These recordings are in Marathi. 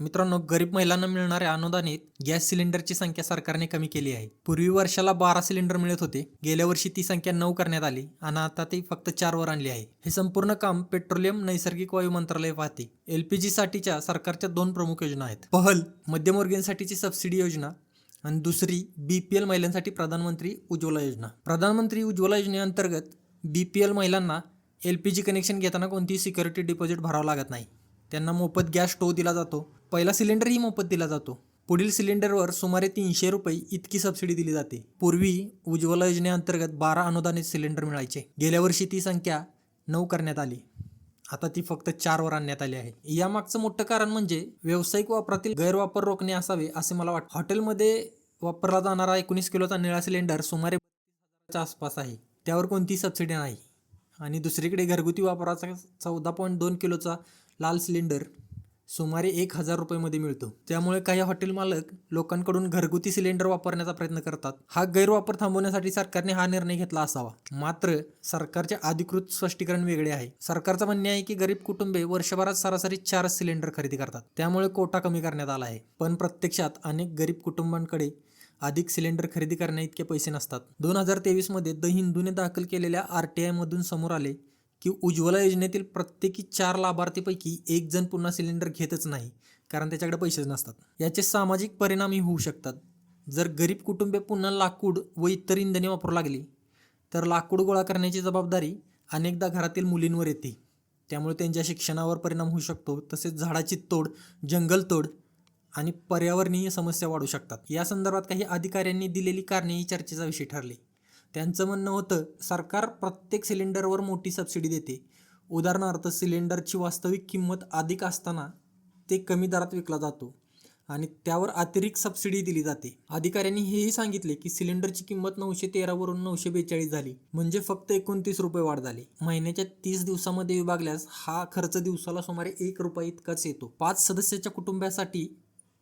मित्रांनो, गरीब महिलांना मिळणाऱ्या अनुदानित गॅस सिलेंडरची संख्या सरकारने कमी केली आहे. पूर्वी वर्षाला 12 सिलेंडर मिळत होते. गेल्या वर्षी ती संख्या 9 करण्यात आली आणि आता ती फक्त 4 वर आणली आहे. हे संपूर्ण काम पेट्रोलियम नैसर्गिक वायू मंत्रालय पाहते. LPG साठीच्या सरकारच्या 2 प्रमुख योजना आहेत. पहल मध्यमवर्गीयांसाठीची सबसिडी योजना आणि दुसरी BPL महिलांसाठी प्रधानमंत्री उज्ज्वला योजना. प्रधानमंत्री उज्ज्वला योजनेअंतर्गत BPL महिलांना LPG कनेक्शन घेताना कोणतीही सिक्युरिटी डिपॉझिट भरावं लागत नाही. त्यांना मोफत गॅस स्टोव्ह दिला जातो. पहिला सिलेंडरही मोफत दिला जातो. पुढील सिलेंडरवर सुमारे 300 रुपये इतकी सबसिडी दिली जाते. पूर्वी उज्ज्वला योजनेअंतर्गत 12 अनुदानित सिलेंडर मिळायचे. गेल्या वर्षी ती संख्या 9 करण्यात आली. आता ती फक्त 4 वर आणण्यात आली आहे. यामागचं मोठं कारण म्हणजे व्यावसायिक वापरातील गैरवापर रोखणे असावे असे मला वाटतं. हॉटेलमध्ये वापरला जाणारा 19 किलोचा निळा सिलेंडर सुमारे 32,000च्या आसपास आहे. त्यावर कोणतीही सबसिडी नाही. आणि दुसरीकडे घरगुती वापराचा 14.2 किलोचा लाल सिलेंडर सुमारे 1,000 रुपयेमध्ये मिळतो. त्यामुळे काही हॉटेल मालक लोकांकडून घरगुती सिलेंडर वापरण्याचा प्रयत्न करतात. हा गैरवापर थांबवण्यासाठी सरकारने हा निर्णय घेतला असावा. मात्र सरकारचे अधिकृत स्पष्टीकरण वेगळे आहे. सरकारचं म्हणणे आहे की गरीब कुटुंबे वर्षभरात सरासरी 4 सिलेंडर खरेदी करतात. त्यामुळे कोटा कमी करण्यात आला आहे. पण प्रत्यक्षात अनेक गरीब कुटुंबांकडे अधिक सिलेंडर खरेदी करण्याइतके पैसे नसतात. 2023 मध्ये द हिंदूने दाखल केलेल्या RTI मधून समोर आले की उज्ज्वला योजनेतील प्रत्येकी 4 लाभार्थीपैकी एक जण पुन्हा सिलेंडर घेतच नाही, कारण त्याच्याकडे पैसेच नसतात. याचे सामाजिक परिणामही होऊ शकतात. जर गरीब कुटुंबे पुन्हा लाकूड व इतर इंधने वापरू लागली तर लाकूड गोळा करण्याची जबाबदारी अनेकदा घरातील मुलींवर येते. त्यामुळे त्यांच्या शिक्षणावर परिणाम होऊ शकतो. तसेच झाडाची तोड, जंगलतोड आणि पर्यावरणीय समस्या वाढू शकतात. या संदर्भात काही अधिकाऱ्यांनी दिलेली कारणे ही चर्चेचा विषय ठरली. त्यांचं म्हणणं होतं, सरकार प्रत्येक सिलेंडरवर मोठी सबसिडी देते. उदाहरणार्थ सिलेंडरची वास्तविक किंमत अधिक असताना ते कमी दरात विकला जातो आणि त्यावर अतिरिक्त सबसिडी दिली जाते. अधिकाऱ्यांनी हेही सांगितले की सिलेंडरची किंमत 913 वरून 942 झाली, म्हणजे फक्त 29 रुपये वाढ झाली. महिन्याच्या 30 दिवसामध्ये विभागल्यास हा खर्च दिवसाला सुमारे 1 रुपये इतकाच येतो. 5 सदस्याच्या कुटुंबासाठी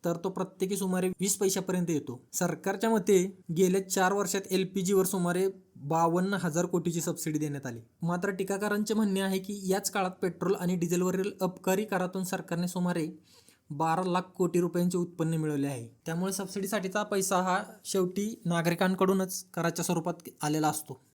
तर तो प्रत्येकी सुमारे 20 पैशापर्यंत येतो. सरकारच्या मते गेल्या 4 वर्षात LPGवर सुमारे 52,000 कोटीची सबसिडी देण्यात आली. मात्र टीकाकारांचे म्हणणे आहे की याच काळात पेट्रोल आणि डिझेलवरील अबकारी करातून सरकारने सुमारे 12 लाख कोटी रुपयांचे उत्पन्न मिळवले आहे. त्यामुळे सबसिडीसाठीचा पैसा हा शेवटी नागरिकांकडूनच कराच्या स्वरूपात आलेला असतो.